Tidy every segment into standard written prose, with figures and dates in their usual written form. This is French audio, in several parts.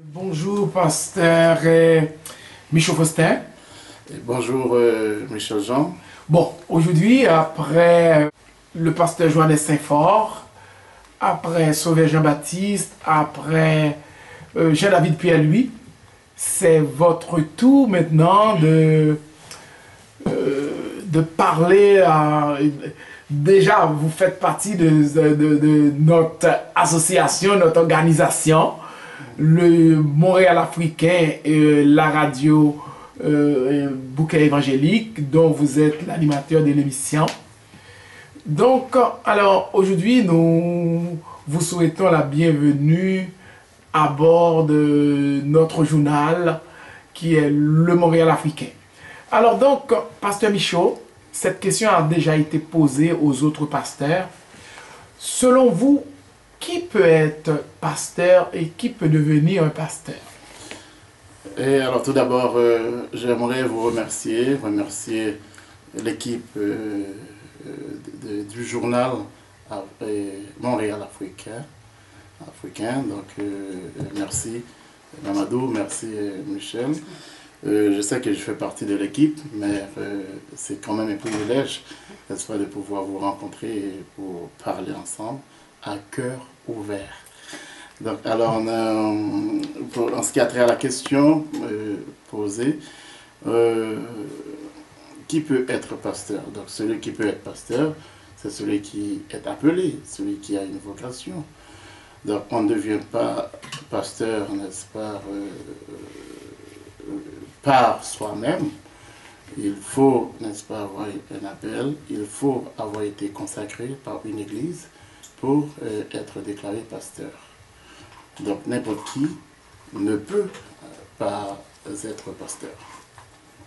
Bonjour, pasteur Michaud Faustin. Et bonjour, Michel Jean. Bon, aujourd'hui, après le pasteur Johannes Saint-Fort, après Sauveur Jean-Baptiste, après Jean-David Pierre-Louis, c'est votre tour maintenant de parler. Déjà, vous faites partie de notre association, notre organisation, le Montréal africain et la radio Bouquet évangélique, dont vous êtes l'animateur de l'émission. Donc, alors aujourd'hui, nous vous souhaitons la bienvenue à bord de notre journal qui est le Montréal africain. Alors donc, pasteur Michaud, cette question a déjà été posée aux autres pasteurs. Selon vous, qui peut être pasteur et qui peut devenir un pasteur? Et alors tout d'abord, j'aimerais vous remercier l'équipe du journal Montréal africain. Donc merci Mamadou, merci Michel. Je sais que je fais partie de l'équipe, mais c'est quand même un privilège, n'est-ce pas, de pouvoir vous rencontrer et pour parler ensemble à cœur ouvert. Donc, alors, en ce qui a trait à la question posée, qui peut être pasteur? Donc, celui qui peut être pasteur, c'est celui qui est appelé, celui qui a une vocation. Donc, on ne devient pas pasteur, n'est-ce pas, par soi-même. Il faut, n'est-ce pas, avoir un appel, il faut avoir été consacré par une église pour être déclaré pasteur. Donc n'importe qui ne peut pas être pasteur.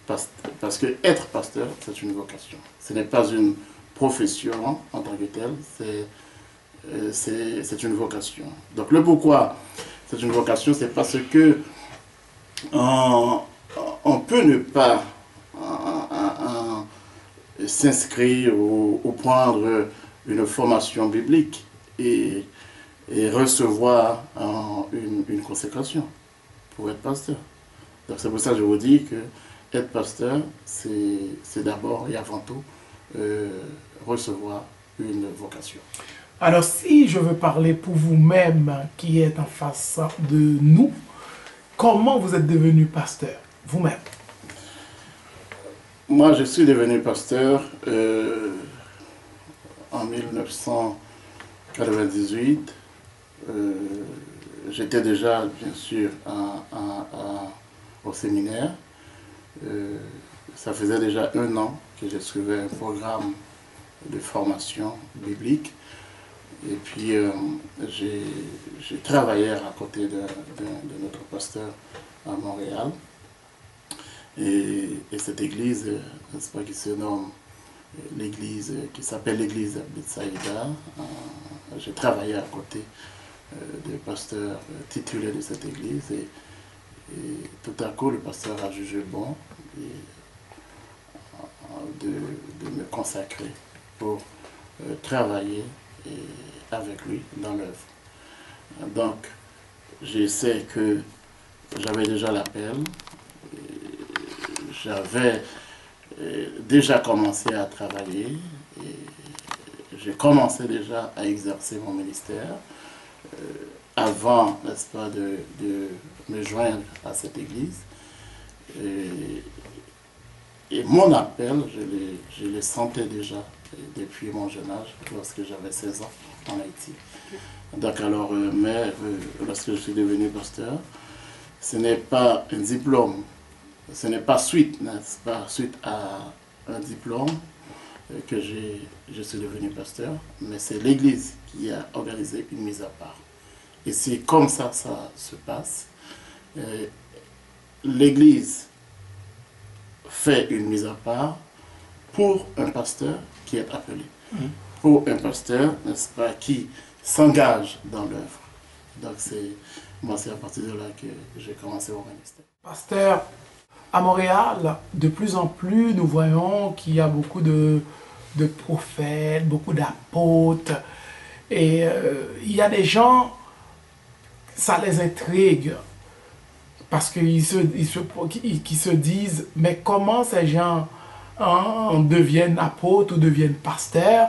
Parce que être pasteur, c'est une vocation. Ce n'est pas une profession en tant que telle, c'est une vocation. Donc le pourquoi c'est une vocation, c'est parce que on peut ne pas s'inscrire ou prendre une formation biblique et recevoir une consécration pour être pasteur. Donc c'est pour ça que je vous dis que être pasteur, c'est d'abord et avant tout recevoir une vocation. Alors si je veux parler pour vous-même qui êtes en face de nous, comment vous êtes devenu pasteur, vous-même? Moi, je suis devenu pasteur en 1998. J'étais déjà, bien sûr, au séminaire. Ça faisait déjà 1 an que je suivais un programme de formation biblique. Et puis, j'ai travaillé à côté de notre pasteur à Montréal. Et cette église, n'est-ce pas, qui se nomme l'église, qui s'appelle l'église Betsaïda, j'ai travaillé à côté des pasteurs titulaires de cette église et tout à coup le pasteur a jugé bon de me consacrer pour travailler avec lui dans l'œuvre. Donc je sais que j'avais déjà l'appel, j'avais déjà commencé à travailler et j'ai commencé déjà à exercer mon ministère avant, n'est-ce pas, de me joindre à cette église. Et mon appel, je le sentais déjà depuis mon jeune âge, lorsque j'avais 16 ans en Haïti. Donc alors, mais lorsque je suis devenu pasteur, ce n'est pas un diplôme, ce n'est pas suite, n'est-ce pas, suite à un diplôme que je suis devenu pasteur, mais c'est l'Église qui a organisé une mise à part. Et c'est comme ça se passe. L'Église fait une mise à part pour un pasteur qui est appelé. Pour un pasteur, n'est-ce pas, qui s'engage dans l'œuvre. Donc moi c'est à partir de là que j'ai commencé au ministère. Pasteur, à Montréal, de plus en plus, nous voyons qu'il y a beaucoup de de prophètes, beaucoup d'apôtres. Et il y a des gens, ça les intrigue. Parce qu'ils qui se disent, mais comment ces gens deviennent apôtres ou deviennent pasteurs?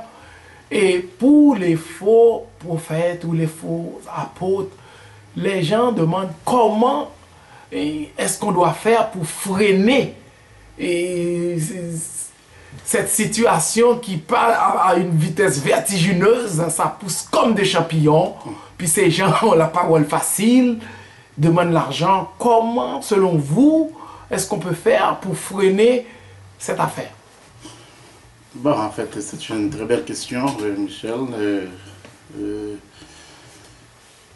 Et pour les faux prophètes ou les faux apôtres, les gens demandent comment est-ce qu'on doit faire pour freiner cette situation qui part à une vitesse vertigineuse, ça pousse comme des champignons, puis ces gens ont la parole facile, demandent l'argent. Comment, selon vous, est-ce qu'on peut faire pour freiner cette affaire? Bon, en fait, c'est une très belle question, Michel.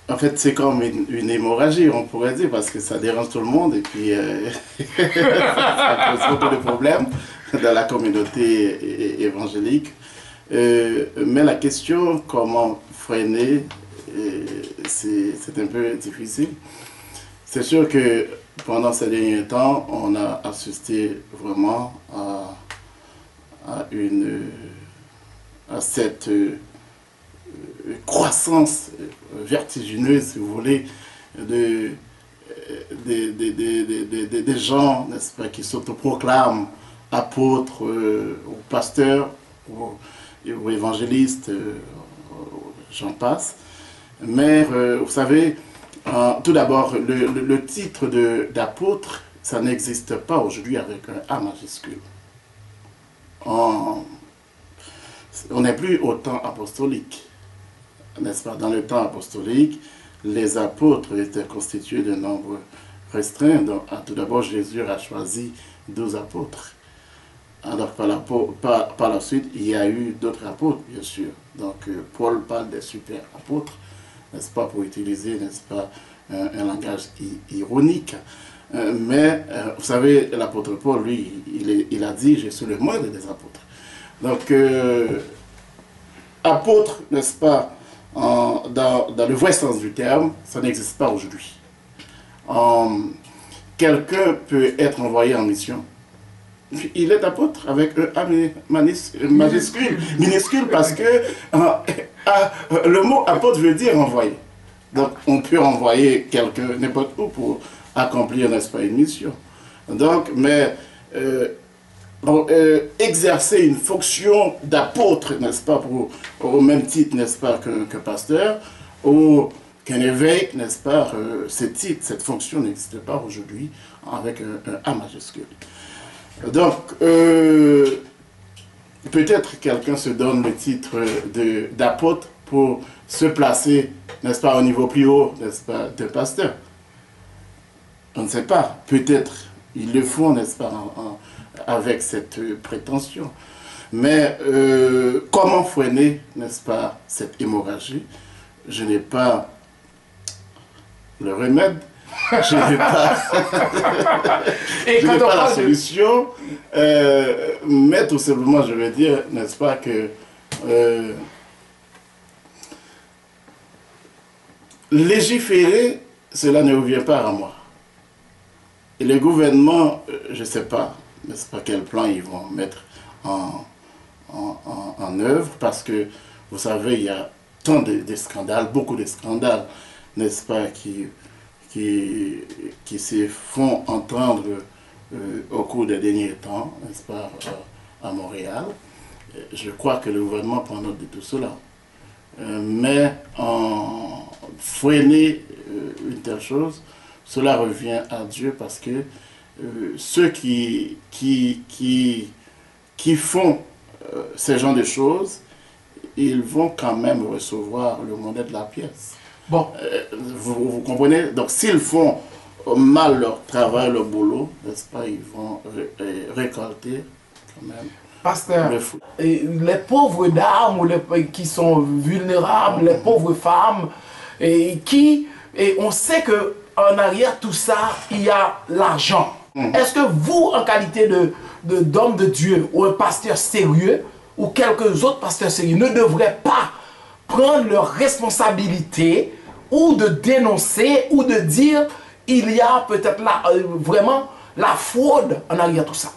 En fait, c'est comme une hémorragie, on pourrait dire, parce que ça dérange tout le monde et puis ça pose beaucoup de problèmes dans la communauté évangélique. Mais la question, comment freiner, c'est un peu difficile. C'est sûr que pendant ces derniers temps, on a assisté vraiment à cette croissance vertigineuse, si vous voulez, des gens, n'est-ce pas, qui s'autoproclament apôtres ou pasteurs ou évangélistes, j'en passe. Mais vous savez, tout d'abord, le titre d'apôtre, ça n'existe pas aujourd'hui avec un A majuscule. On n'est plus au temps apostolique, n'est-ce pas? Dans le temps apostolique, les apôtres étaient constitués d'un nombre restreint. Donc, tout d'abord, Jésus a choisi 12 apôtres. Alors, par la suite, il y a eu d'autres apôtres, bien sûr. Donc, Paul parle des super apôtres, n'est-ce pas, pour utiliser, n'est-ce pas, un langage ironique. Mais, vous savez, l'apôtre Paul, lui, il a dit, je suis le moindre des apôtres. Donc, apôtre, n'est-ce pas, dans le vrai sens du terme, ça n'existe pas aujourd'hui. Quelqu'un peut être envoyé en mission. Il est apôtre avec un A majuscule, minuscule, parce que le mot apôtre veut dire envoyer. Donc, on peut envoyer quelqu'un n'importe où pour accomplir, n'est-ce pas, une mission. Donc, mais exercer une fonction d'apôtre, n'est-ce pas, au même titre, n'est-ce pas, qu'un pasteur, ou qu'un évêque, n'est-ce pas, ce titre, cette fonction n'existe pas aujourd'hui avec un A majuscule. Donc, peut-être quelqu'un se donne le titre d'apôtre pour se placer, n'est-ce pas, au niveau plus haut, n'est-ce pas, de pasteur. On ne sait pas. Peut-être ils le font, n'est-ce pas, avec cette prétention. Mais comment freiner, n'est-ce pas, cette hémorragie? Je n'ai pas le remède. Je n'ai pas, la solution, mais tout simplement, je veux dire, n'est-ce pas, que légiférer, cela ne revient pas à moi. Et le gouvernement, je ne sais pas, n'est-ce pas, quel plan ils vont mettre en œuvre, parce que, vous savez, il y a tant de scandales, beaucoup de scandales, n'est-ce pas, qui se font entendre au cours des derniers temps, n'est-ce pas, à Montréal. Je crois que le gouvernement prend note de tout cela. Mais en freiner une telle chose, cela revient à Dieu, parce que ceux qui font ce genre de choses, ils vont quand même recevoir le monnaie de la pièce. Bon. Vous comprenez? Donc, s'ils font mal leur travail, leur boulot, n'est-ce pas, ils vont récolter quand même. Pasteur, les pauvres dames qui sont vulnérables, les pauvres femmes, et on sait qu'en arrière tout ça, il y a l'argent. Est-ce que vous, en qualité d'homme de Dieu, ou un pasteur sérieux, ou quelques autres pasteurs sérieux, ne devraient pas prendre leurs responsabilités, ou de dénoncer, ou de dire il y a peut-être là vraiment la fraude en arrière tout ça?